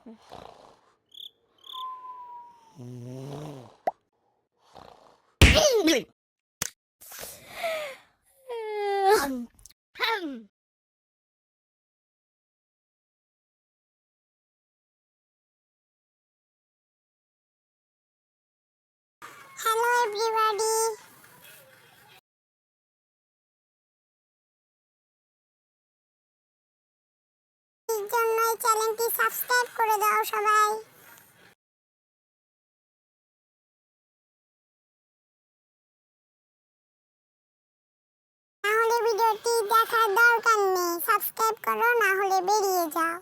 Hello everybody. এই জন্য এই চ্যানেলটি সাবস্ক্রাইব করে দাও সবাই। না হলে ভিডিওটি দেখার দরকার নেই। সাবস্ক্রাইব করো, না হলে বেরিয়ে যাও।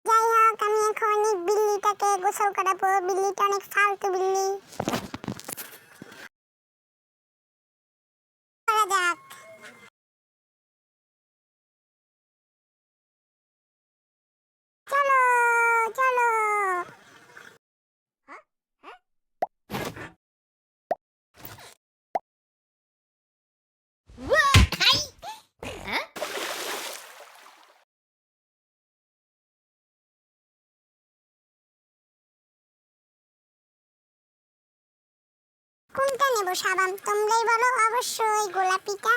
যাই হোক, আমি এখন এই বিল্লিটাকে গোসল করাবো। বিল্লিটা অনেক ফালতু বিল্লি। করা যাক। চলো চলো। কোনটা নেব সাবান? তোমরাই বলো। অবশ্যই গোলাপিটা।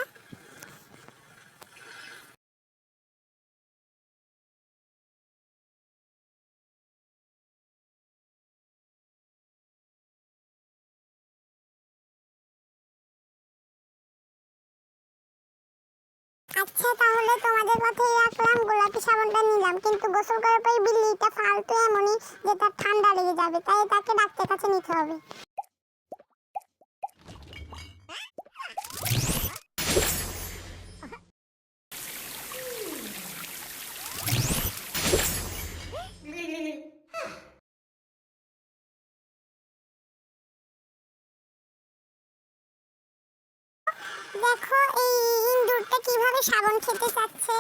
আচ্ছা, তাহলে তোমাদের কথাই রাখলাম, গোলাপি সাবানটা নিলাম। কিন্তু গোসল করার পরে বিল্লিটা ফালতু এমনই যে তার ঠান্ডা লেগে যাবে, তাই তাকে ডাক্তারের কাছে নিতে হবে। দেখো এই ইঁদুরটা কিভাবে সাবান খেতে চাচ্ছে।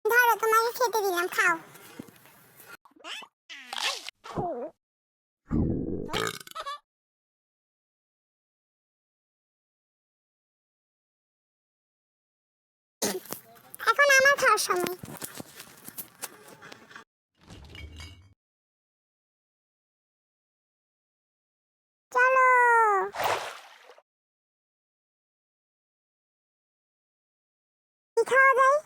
ধরো, তোমাকে খেতে দিলাম, খাও। এখন আমার খাওয়ার সময়। চলো। কি খাওয়া যায়?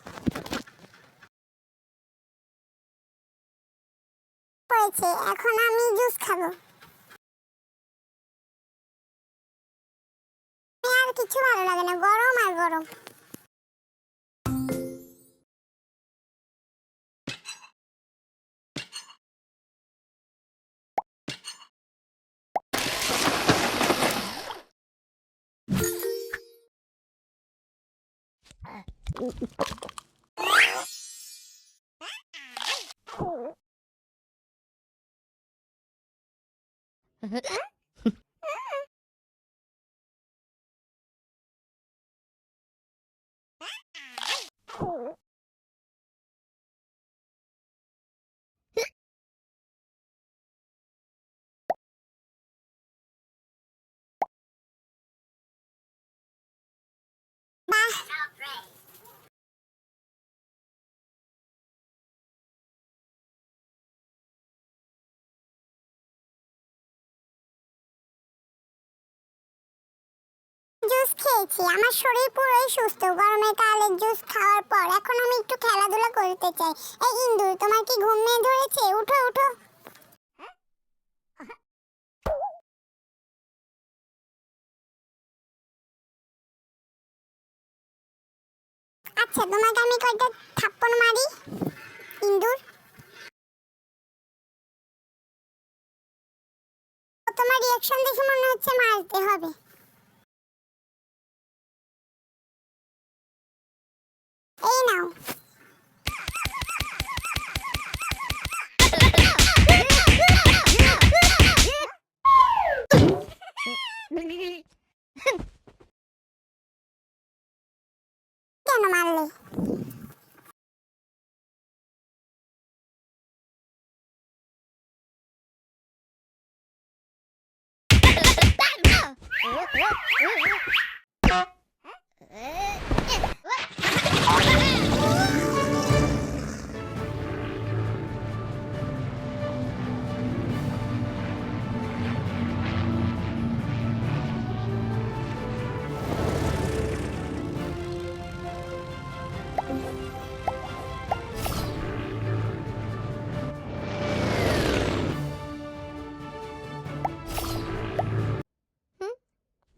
পড়েছে, এখন আমি জুস খাবো। আর কিছু ভালো লাগে না, গরম আর গরম। বাহ, জুস খেয়েছি, আমার শরীর পুরোই সুস্থ গরমে কালের জুস খাওয়ার পর। এখন আমি একটু খেলাধুলা করতে চাই। এই ইন্দুর, তোমার কি ঘুম নিয়ে ধরেছে? উঠো উঠো। আচ্ছা, তোমাকে আমি কয়টা থাপ্পড় মারি ইন্দুর? তোমার রিয়াকশন দেখে মনে হচ্ছে মারতে হবে। এই নাও।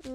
আর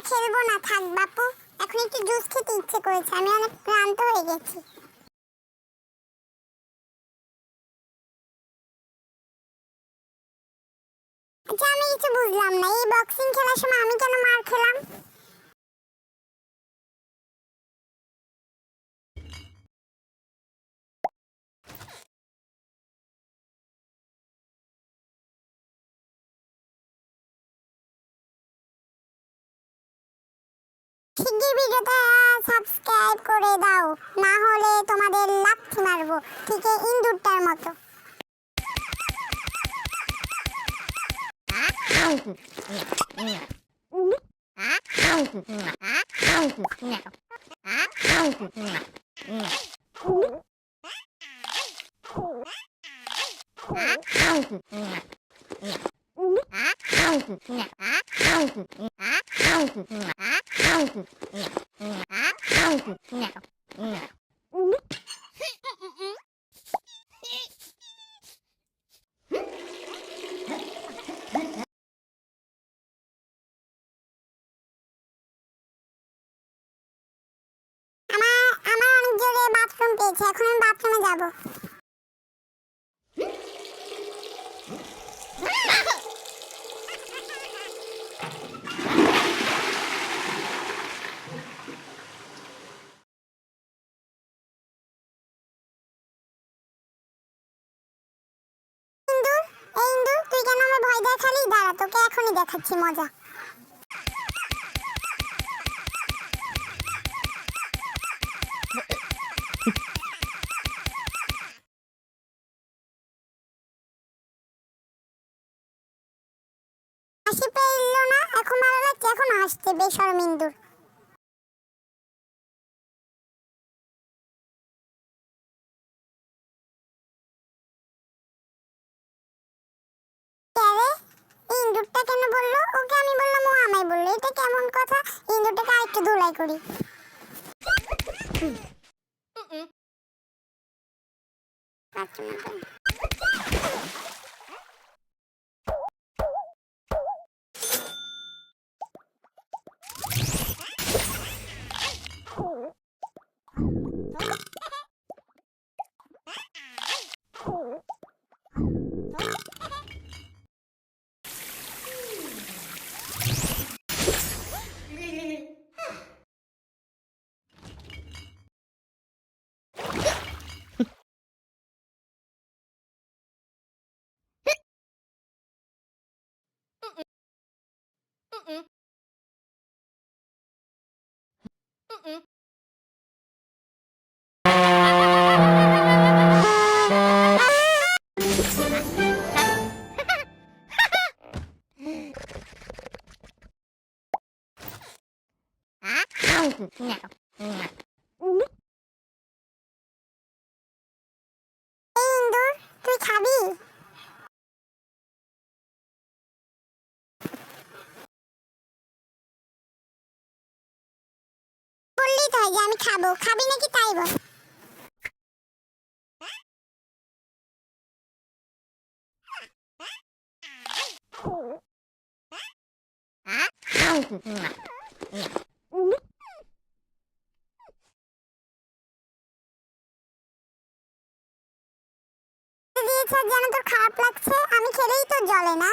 খেলবো না, থাক বাপু। এখন একটু জুস খেতে ইচ্ছে করেছে, আমি অনেক ক্লান্ত হয়ে গেছি। আচ্ছা, আমি কিছু বুঝলাম না, এই বক্সিং খেলার সময় আমি কেন মার খেলাম? শিগগির ভিডিওটা সাবস্ক্রাইব করে দাও, না হলে তোমাদের লাথি মারবো, ঠিক ইন্দুরটার মতো। আমার অনেক জোরে বাথরুম পেয়েছে, এখন আমি বাথরুমে যাবো। ইন্দুর, এই ইন্দুর, তুই কেন আমার ভয় দেখালি? দাঁড়া, তোকে এখনই দেখাচ্ছি মজা। হাসি পেল না, এখন ভালো লাগছে, এখন হাসছে বেশরম ইন্দুর। আরে, ইন্দুরটা কেন বললো? ওকে আমি বললাম, ও আমায় বললো, এটা কেমন কথা? ইন্দুরটাকে আরেকটু ধুলাই করি। ইন্দুর, তুই খাবি? বললেই তো হয় যে আমি খাবো, খাবি নাকি তাই বল। দিয়েছে যেন তোর খারাপ লাগছে, আমি খেলেই তো জ্বলে না।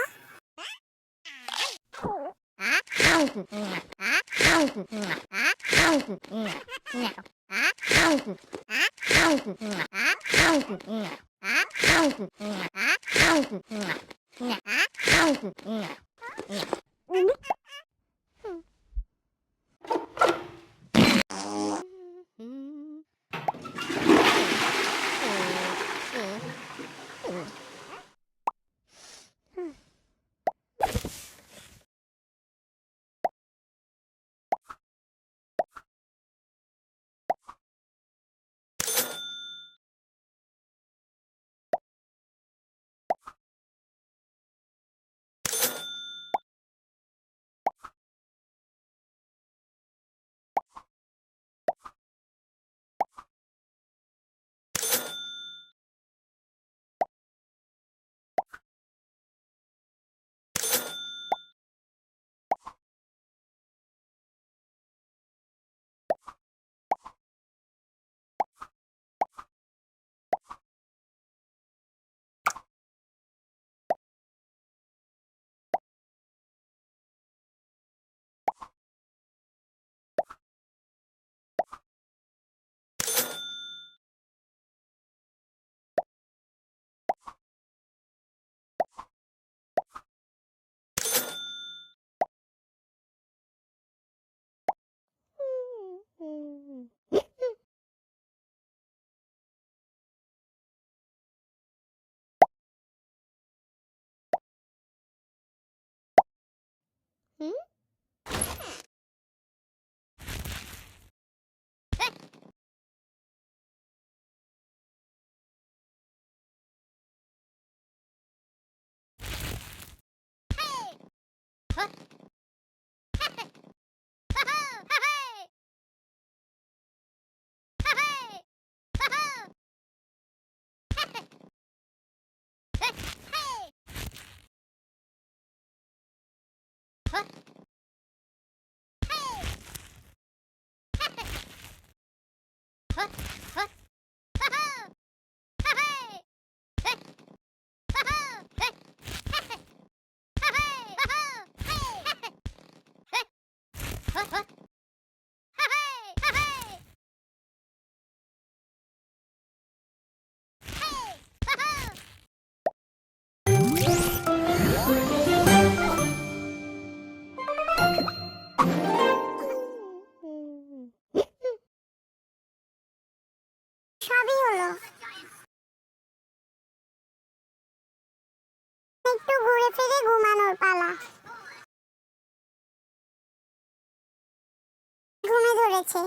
সবই হলো, একটু ঘুরে ফিরে ঘুমানোর পালা। ঘুমে ধরেছে।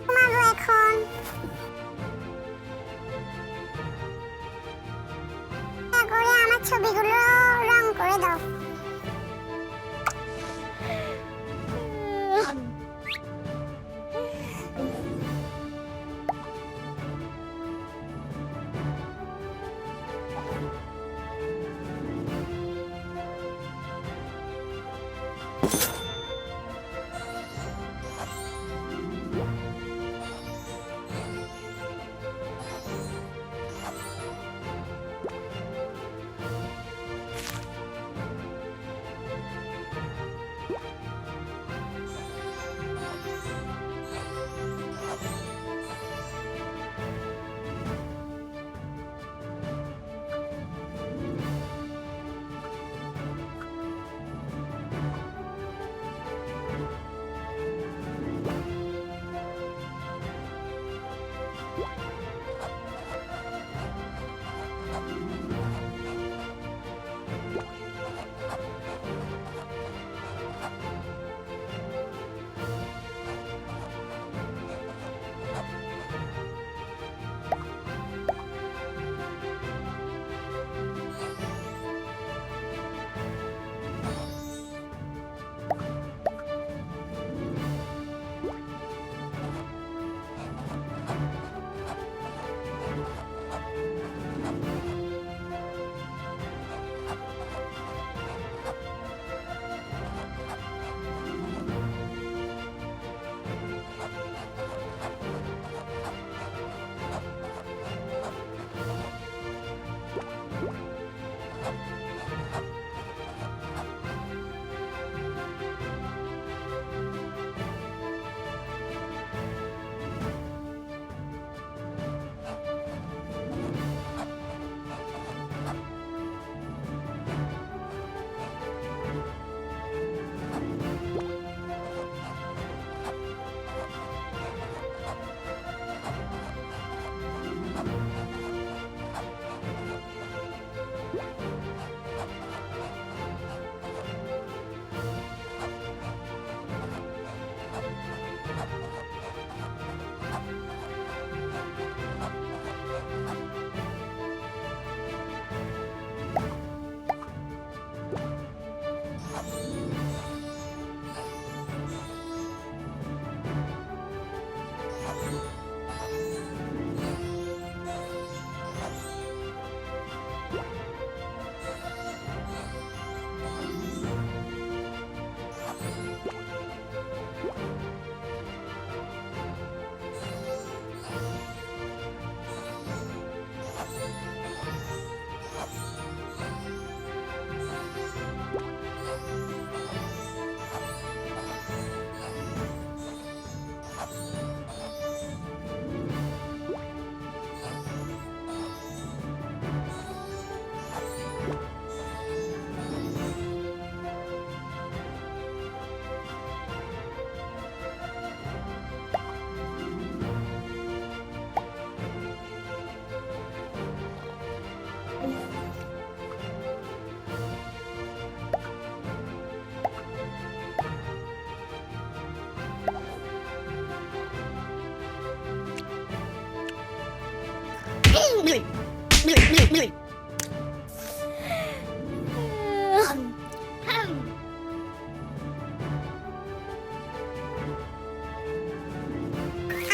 ঘুমাবো এখন। দয়া করে আমার ছবিগুলো রং করে দাও।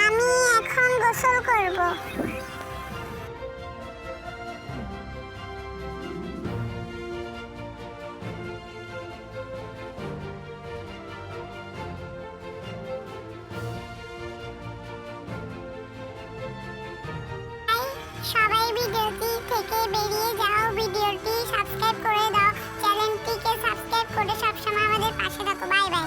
আমি এখন গোসল করব। সবাই ভিডিওটি থেকে বেরিয়ে যাও, ভিডিওটি সাবস্ক্রাইব করে দাও, চ্যানেলটিকে সাবস্ক্রাইব করে সবসময় আমাদের পাশে থাকো। Bye bye.